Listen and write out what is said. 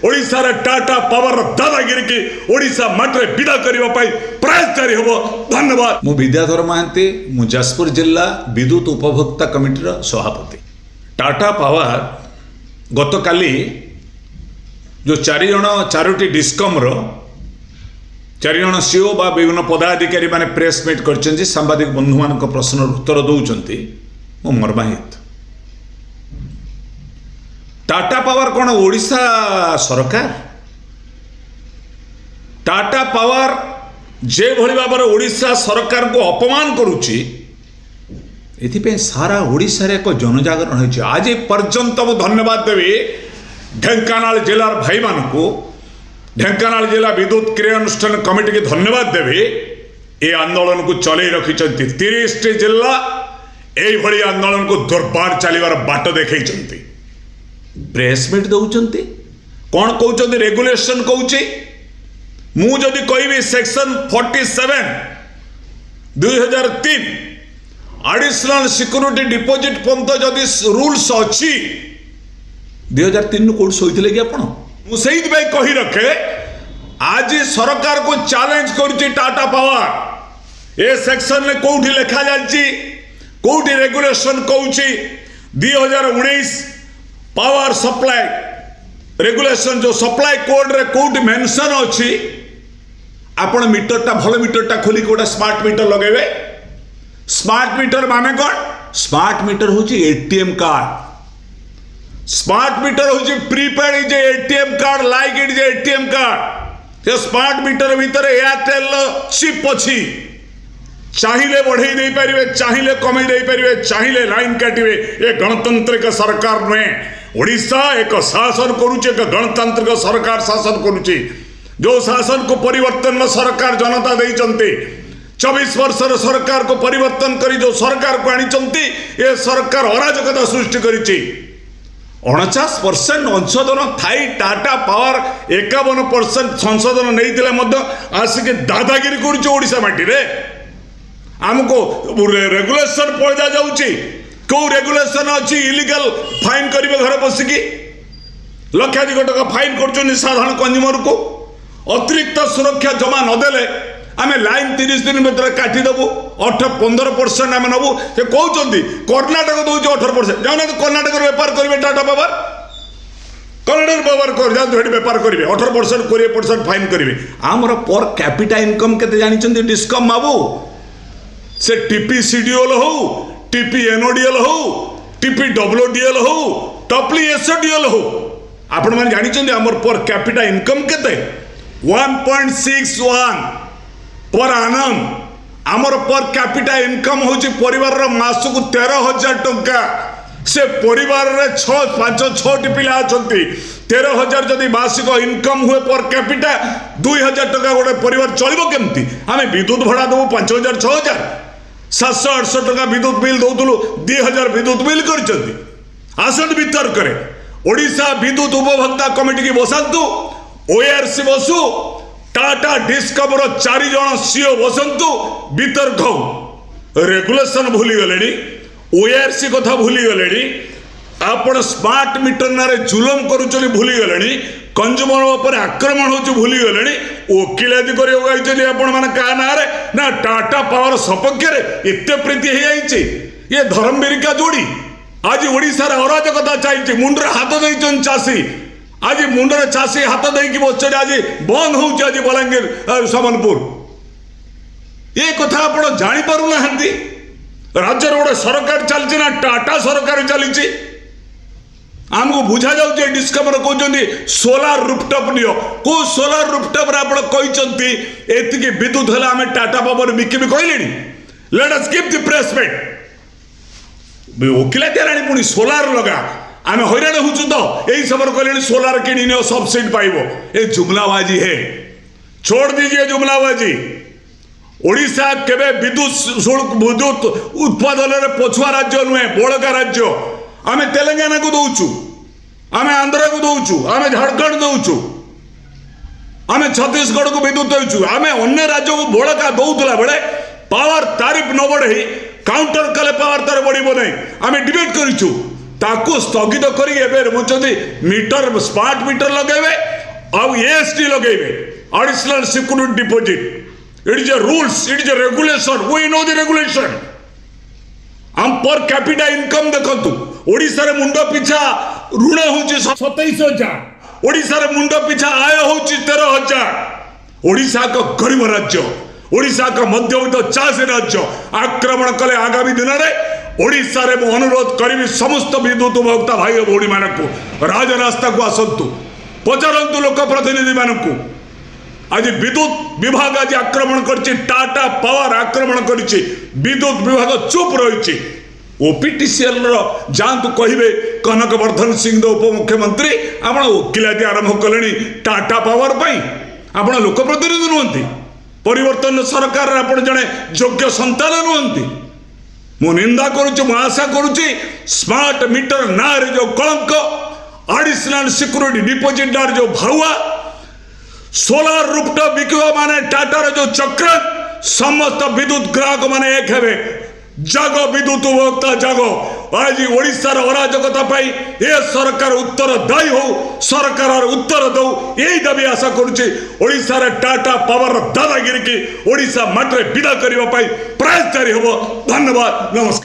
ओडिशार टाटा पावर दादागिरी की ओडिशा माटे विदा करने प्रयास जारी हम। धन्यवाद। मु विद्याधर महांती मु जाजपुर जिला विद्युत उपभोक्ता कमिटीर सभापति। टाटा पावर गतकाली जो चारोटी डिस्कम चारिजण सीओ बा विभिन्न पदाधिकारी माने प्रेस मीट कर सांबादिक बंधु मान प्रश्न उत्तर दौरान मु मर्माहित। टाटा पावर कौन ओडिशा सरकार? टाटा पावर जे भली भाव में ओडिशा सरकार को अपमान करुच्ची एथिपे सारा ओडिशा रे एक जनजागरण होइछि। आज पर्यंत मु धन्यवाद देवी ढेंकानाल जिलार भाई मानकु, ढेंकानाल जिला विद्युत क्रिया अनुष्ठान कमिटी के धन्यवाद देवी। ए आंदोलन को चले रखिछंती 30 टी जिला एई भली आंदोलन को दुर्बार चलीबार बाट देखैछंती। प्रेस मीट दउछंती कोन कहउछंती रेगुलेशन कहउछि। मु जदि कहबी section 47 2003 additional security deposit Pant जदि रूल्स अच्छी 2003 कोड सोईथिले कि आपण मु सेहित भाई कहि रखे। आज सरकार को चैलेंज करूची टाटा पावर ए सेक्शन में कोठी लिखा जाछि, कोठी रेगुलेशन कहउछि 2019 पावर सप्लाई रेगुलेशन जो सप्लाई कोड रे कोड मेंशन अछि। आपण मीटरटा भल मीटरटा खोली कोटा स्मार्ट मीटर लगेबे। स्मार्ट मीटर माने कौन? स्मार्ट मीटर होची एटीएम कार्ड। स्मार्ट मीटर होची prepaid is ATM card like it is ATM card. ये स्मार्ट मीटर भीतर एयरटेल चिप अछि। चाहिए बढ़ई दे पारिबे, चाहिए कमई दे पारिबे, चाहिए लाइन काटिबे। ये गणतांत्रिक सरकार में ओडिशा एक शासन करुचे, एक गणतांत्रिक सरकार शासन करुचे। जो शासन को परिवर्तन सरकार जनता देइचंती 24 वर्षर सरकार को परिवर्तन करी जो सरकार को आनी ये सरकार अराजकता सृष्टि करिछि। 49% अंशोधन थाई टाटा पावर 51% संशोधन नहीं आसिक दादागिरी करुचे ओडिशा माटी रे। आमको रेगुलेशन पड़ जाउछि। को रेगुलेशन अच्छी इलिगल फाइन करेंगे घर बसिकी लक्षाधिक टका फाइन कर साधारण कंज्यूमर को। अतिरिक्त सुरक्षा जमा नदेले आम लाइन 30 दिन भर काटिदेबू 15% आम नबू। से कहते कर्णाटक दौर 18% जाना कर्णाटक बेपार करेंगे टाटा पावर कर्णाटक पावर कर जाते बेपार करेंगे 18% 20% फाइन करेंगे। आमर पर कैपिटा इनकम के जानी डिस्कम बाबू से टीपी सीडीओल हो टीपी एनओडीएल हो टीपी डब्ल्यूडीएल हो टपली एसओडीएल हो आपण माने जानी आमर पर कैपिटा इनकम केते 1.61 पर आनम। आमर पर कैपिटा इनकम होची परिवार रो मास को 13,000 टंका। से परिवार रे 5-6 पिला अछंती 13,000 जदि मासिक इनकम हुए पर कैपिटा 2,000 टका गोटे परिवार चलिबो केमती? आमे विद्युत भड़ा दबो 5,000 6,000 700-800 टका विद्युत बिल दौलु 2,000 विद्युत बिल करछंती। आसन वितर्क करे ओडिशा विद्युत उपभोक्ता कमिटी की बसंतु ओआरसी बसु टाटा डिस्कम रो 4 जण सीओ बसंतु वितर्क रेगुलेशन भूली गलेनी ओआरसी कथा भूली गलेनी। आपण स्मार्ट मीटर नारे जुलम करूचली भूली गलेनी। कंज्यूमर ऊपर आक्रमण होची भूली गलेनी। वकिलाती करियो गाइचली आपण माने का नारे ना टाटा पावर सपक्ष रे एते प्रीति हे आइची। ये धर्मवीरिका जोड़ी आज ओडिसा रे अराजकता चाइची। मुंडरे हाथ दैचन चासी आज मुंडरे चासी हाथ दैकी बसचले आज बंद होउची आज बलांगीर समनपुर। ये कथा आपण जानि पारु नाहंती। राज्य गोटे सरकार चलती ना टाटा सरकार चली आमको बुझा जाऊे डिस्कम कहते सोलार रूफटॉप नियो को सोलार रूफटॉप आप कहते विद्युत है आम टाटा पावर बिकबी कहले let us give the press meet वकिलाती आनी पुणी सोलार लगा आम हैरान होचु तो यही समय कहले सोलार किणी नियो सब्सिडी पाइबो। ये जुमलाबाजी है, छोड़ दीजिए जुमलाबाजी। ओडिशा केबे विद्युत उत्पादन रे पछुआ राज्य नुहे, बड़का राज्य। आमे तेलंगाना को दउचु, आमे आंध्र को दउचु, आमे झारखंड दउचु, आमे छत्तीसगढ़ को विद्युत दउचु। आमे अन्य राज्य को बड़का दउतला बेले पावर तारिफ न बढ़े काउंटर कले पावर तार बढ़िबो नै। आमे डिबेट करिछु ताको स्थगित करी एबे मुचंदी मीटर स्मार्ट मीटर लगेबे ଆଉ ଏଏସଟି ଲଗେଇବେ additional security deposit it is a rules it is a regulation we know the regulation um per capita income देखंतु ओडिसा रे मुंड पिछा ऋण होची 27,000 ओडिसा रे मुंड पिछा आय होची 13,000 ओडिसा का गरीब राज्य ओडिसा का मध्यवित्त चाषी राज्य आक्रमण कले आगामी दिन में ओडिसा रे अनुरोध करी समस्त विद्युत उपभोक्ता भाई और भौणी मानक राजरास्ता को आसतु पचारतु लोक प्रतिनिधि मानक आज विद्युत विभाग आज आक्रमण करछि टाटा पावर आक्रमण करछि विद्युत विभाग चुप रही ओपीटीसीएल जातु कहे कनकवर्धन सिंह उपमुख्यमंत्री आप वकिलाती आरंभ कले टाटा पावर आप लोक प्रतिनिधि नुहति परिवर्तन सरकार आप जड़े योग्य संतान नुहति मु निंदा करुच्ची मु आशा करुच्ची स्मार्ट मीटर ना जो कलंक एडिशनल सिक्यूरिटी डिपोजिट जो भाउआ सोलार रूपटॉप बिकवा माने टाटार जो चक्र समस्त विद्युत ग्राहक माने एक हेबे जाग विद्युत उपभोक्ता जाग आज ओडिशार अराजकता पाई ए सरकार उत्तर दायी हो सरकार उत्तर दो यही दाबी आशा करुच्ची ओडिशार टाटा पावर दादागिरी की ओडिशा माटे विदा करने प्रयास जारी हम धन्यवाद नमस्कार।